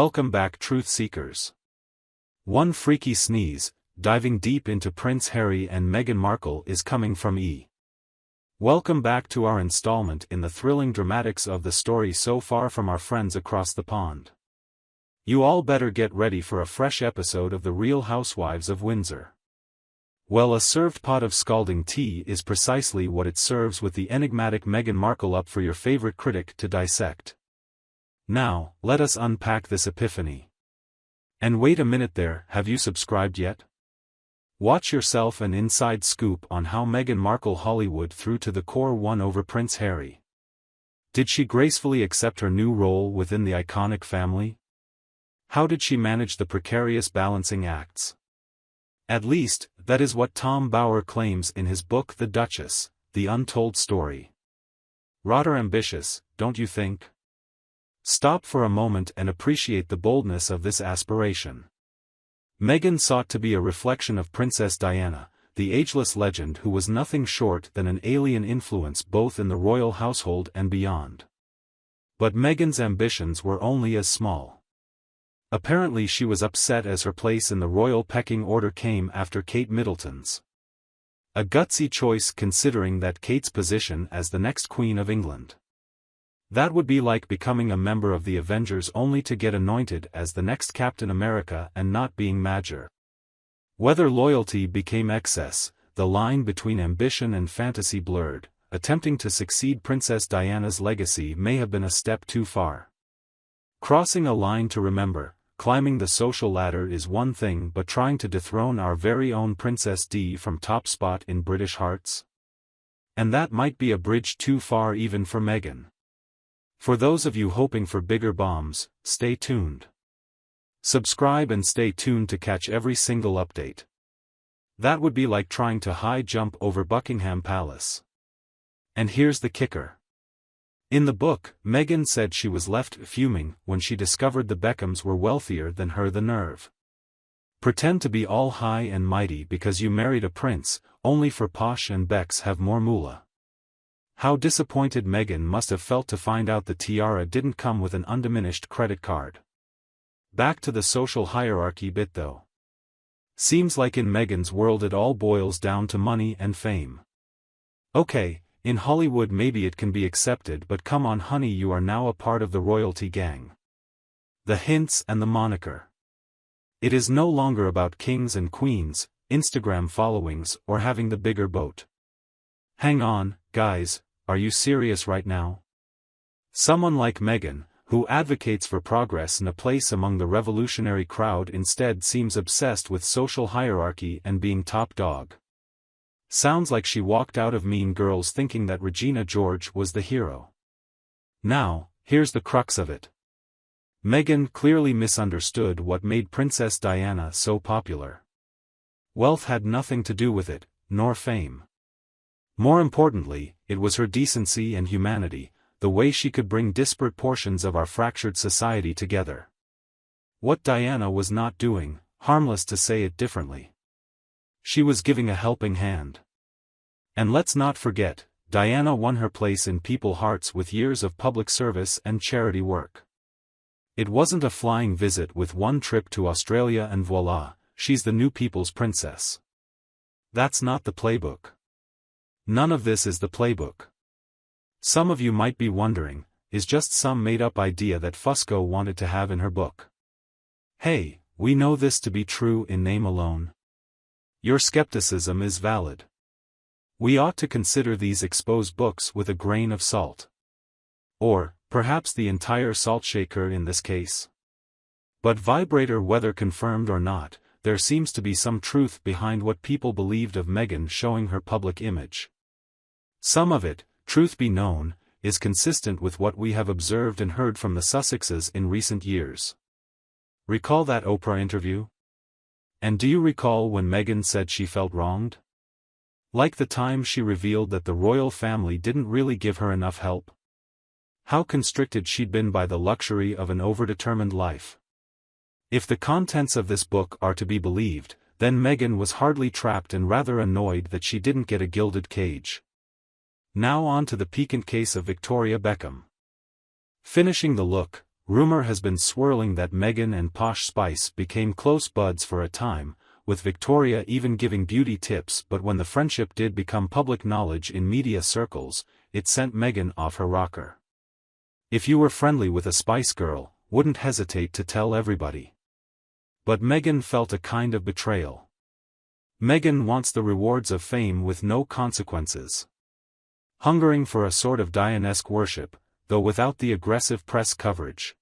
Welcome back, truth seekers. One freaky sneeze, diving deep into Prince Harry and Meghan Markle, is coming from E! Welcome back to our installment in the thrilling dramatics of the story so far from our friends across the pond. You all better get ready for a fresh episode of The Real Housewives of Windsor. Well, a served pot of scalding tea is precisely what it serves, with the enigmatic Meghan Markle up for your favorite critic to dissect. Now, let us unpack this epiphany. And wait a minute there, have you subscribed yet? Watch yourself an inside scoop on how Meghan Markle Hollywood threw to the core won over Prince Harry. Did she gracefully accept her new role within the iconic family? How did she manage the precarious balancing acts? At least, that is what Tom Bower claims in his book The Duchess, The Untold Story. Rather ambitious, don't you think? Stop for a moment and appreciate the boldness of this aspiration. Meghan sought to be a reflection of Princess Diana, the ageless legend who was nothing short than an alien influence both in the royal household and beyond. But Meghan's ambitions were only as small. Apparently she was upset as her place in the royal pecking order came after Kate Middleton's. A gutsy choice considering that Kate's position as the next Queen of England. That would be like becoming a member of the Avengers only to get anointed as the next Captain America and not being Major. Whether loyalty became excess, the line between ambition and fantasy blurred. Attempting to succeed Princess Diana's legacy may have been a step too far. Crossing a line to remember, climbing the social ladder is one thing, but trying to dethrone our very own Princess Di from top spot in British hearts? And that might be a bridge too far even for Meghan. For those of you hoping for bigger bombs, stay tuned. Subscribe and stay tuned to catch every single update. That would be like trying to high jump over Buckingham Palace. And here's the kicker. In the book, Meghan said she was left fuming when she discovered the Beckhams were wealthier than her. The nerve. Pretend to be all high and mighty because you married a prince, only for Posh and Becks have more moolah. How disappointed Meghan must have felt to find out the tiara didn't come with an undiminished credit card. Back to the social hierarchy bit though. Seems like in Meghan's world it all boils down to money and fame. Okay, in Hollywood maybe it can be accepted, but come on honey, you are now a part of the royalty gang. The hints and the moniker. It is no longer about kings and queens, Instagram followings, or having the bigger boat. Hang on, guys. Are you serious right now? Someone like Meghan, who advocates for progress and a place among the revolutionary crowd, instead seems obsessed with social hierarchy and being top dog. Sounds like she walked out of Mean Girls thinking that Regina George was the hero. Now, here's the crux of it. Meghan clearly misunderstood what made Princess Diana so popular. Wealth had nothing to do with it, nor fame. More importantly, it was her decency and humanity, the way she could bring disparate portions of our fractured society together. What Diana was not doing, harmless to say it differently. She was giving a helping hand. And let's not forget, Diana won her place in people's hearts with years of public service and charity work. It wasn't a flying visit with one trip to Australia and voila, she's the new people's princess. That's not the playbook. None of this is the playbook. Some of you might be wondering, is just some made-up idea that Fusco wanted to have in her book. Hey, we know this to be true in name alone. Your skepticism is valid. We ought to consider these exposed books with a grain of salt. Or, perhaps the entire salt shaker in this case. But vibrator whether confirmed or not, there seems to be some truth behind what people believed of Meghan showing her public image. Some of it, truth be known, is consistent with what we have observed and heard from the Sussexes in recent years. Recall that Oprah interview? And do you recall when Meghan said she felt wronged? Like the time she revealed that the royal family didn't really give her enough help? How constricted she'd been by the luxury of an overdetermined life. If the contents of this book are to be believed, then Meghan was hardly trapped and rather annoyed that she didn't get a gilded cage. Now on to the piquant case of Victoria Beckham. Finishing the look, rumor has been swirling that Meghan and Posh Spice became close buds for a time, with Victoria even giving beauty tips, but when the friendship did become public knowledge in media circles, it sent Meghan off her rocker. If you were friendly with a Spice Girl, wouldn't hesitate to tell everybody. But Meghan felt a kind of betrayal. Meghan wants the rewards of fame with no consequences. Hungering for a sort of Dianesque worship, though without the aggressive press coverage.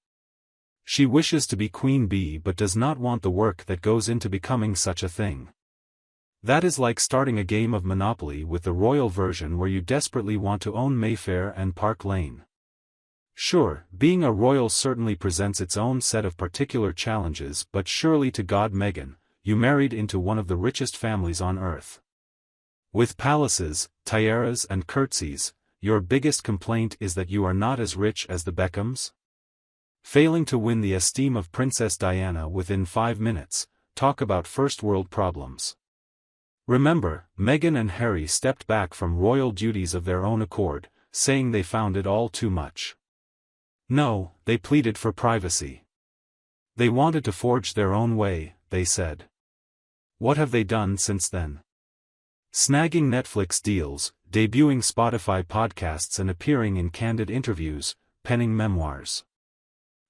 She wishes to be Queen Bee but does not want the work that goes into becoming such a thing. That is like starting a game of Monopoly with the royal version where you desperately want to own Mayfair and Park Lane. Sure, being a royal certainly presents its own set of particular challenges, but surely to God, Meghan, you married into one of the richest families on earth. With palaces, tiaras and curtsies, your biggest complaint is that you are not as rich as the Beckhams? Failing to win the esteem of Princess Diana within 5 minutes, talk about first-world problems. Remember, Meghan and Harry stepped back from royal duties of their own accord, saying they found it all too much. No, they pleaded for privacy. They wanted to forge their own way, they said. What have they done since then? Snagging Netflix deals, debuting Spotify podcasts and appearing in candid interviews, penning memoirs.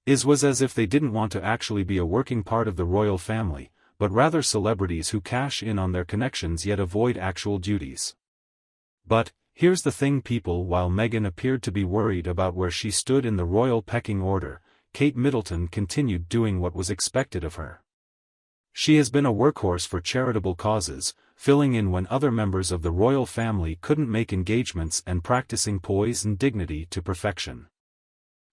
It was as if they didn't want to actually be a working part of the royal family, but rather celebrities who cash in on their connections yet avoid actual duties. But, here's the thing people, while Meghan appeared to be worried about where she stood in the royal pecking order, Kate Middleton continued doing what was expected of her. She has been a workhorse for charitable causes, filling in when other members of the royal family couldn't make engagements and practicing poise and dignity to perfection.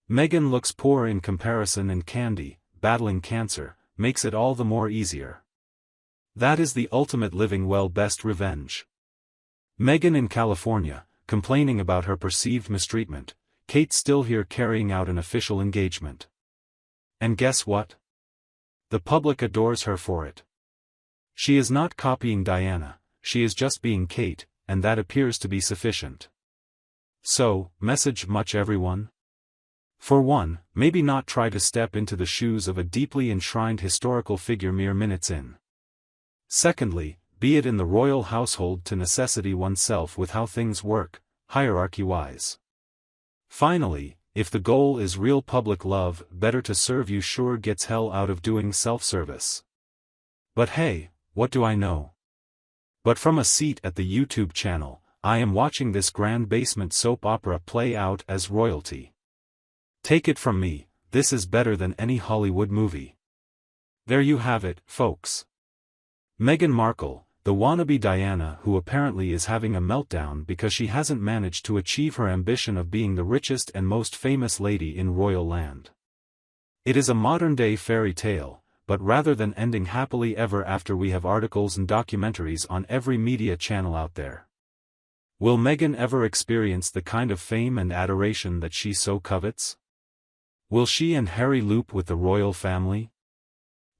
Meghan looks poor in comparison, and Candy, battling cancer, makes it all the more easier. That is the ultimate living well best revenge. Meghan in California, complaining about her perceived mistreatment, Kate still here carrying out an official engagement. And guess what? The public adores her for it. She is not copying Diana, she is just being Kate, and that appears to be sufficient. So, message much everyone? For one, maybe not try to step into the shoes of a deeply enshrined historical figure mere minutes in. Secondly, be it in the royal household to necessity oneself with how things work, hierarchy-wise. Finally, if the goal is real public love, better to serve you sure gets hell out of doing self-service. But hey, what do I know? But from a seat at the YouTube channel, I am watching this grand basement soap opera play out as royalty. Take it from me, this is better than any Hollywood movie. There you have it, folks. Meghan Markle, the wannabe Diana who apparently is having a meltdown because she hasn't managed to achieve her ambition of being the richest and most famous lady in royal land. It is a modern-day fairy tale, but rather than ending happily ever after, we have articles and documentaries on every media channel out there. Will Meghan ever experience the kind of fame and adoration that she so covets? Will she and Harry loop with the royal family?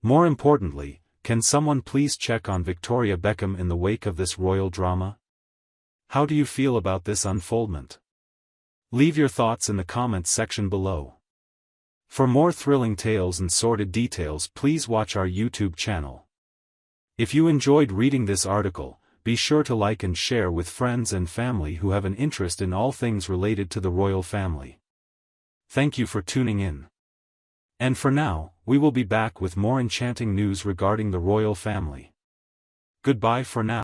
More importantly, can someone please check on Victoria Beckham in the wake of this royal drama? How do you feel about this unfoldment? Leave your thoughts in the comments section below. For more thrilling tales and sordid details, please watch our YouTube channel. If you enjoyed reading this article, be sure to like and share with friends and family who have an interest in all things related to the royal family. Thank you for tuning in. And for now, we will be back with more enchanting news regarding the royal family. Goodbye for now.